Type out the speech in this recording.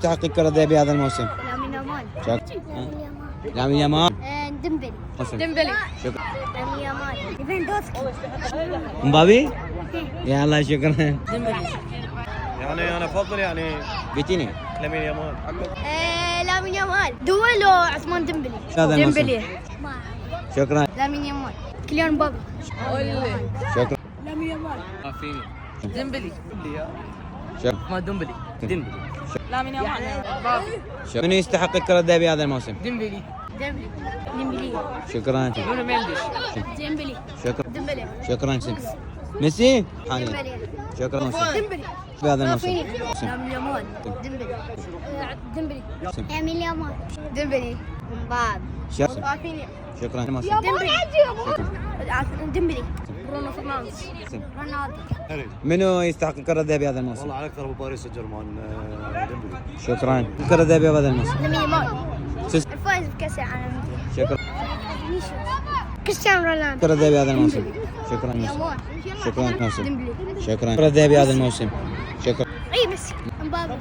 يستحق الكرة الذهبية هذا الموسم؟ لامين يامال. لامين يامال. ديمبلي. ديمبلي. شكرا. لامين يامال. ليفاندوفسكي. مبابي. يا الله شكرا. ديمبلي. يعني انا افضل يعني فيتيني. لامين يامال. لامين يامال. دول وعثمان ديمبلي. هذا الموسم. ديمبلي. شكرا. لامين يامال. كيليان مبابي. شكرا. لامين يامال. ديمبلي. شكرا. ما ديمبلي. ديمبلي. لامين يامال. شكرا. من يستحق الكرة الذهبية هذا الموسم؟ ديمبلي. ديمبلي. شكرا. نونو مينديش. ديمبلي. شكرا. ديمبلي. شكرا. ميسي. حاليا. ديمبلي. شكرا. ديمبلي. في هذا الموسم. لامين يامال. ديمبلي. ديمبلي. لامين يامال. ديمبلي. مبابي. شكرا. رافينيا. شكرا. ديمبلي. ديمبلي. برونو فرنانديز. رونالدو. منو يستحق الكرة الذهبية هذا الموسم؟ والله على اكثر بباريس سان جيرمان ديمبلي. شكرا. الكرة الذهبية هذا الموسم. لامين يامال. سيس- الفائز بكأس العالم. شكرا. كريستيانو رونالدو. الكرة الذهبية هذا الموسم. شكرا. يامال. شكرا. موسم. ديمبلي. شكرا. الكرة الذهبية هذا الموسم. شكرا. اي ميسي. مبابي.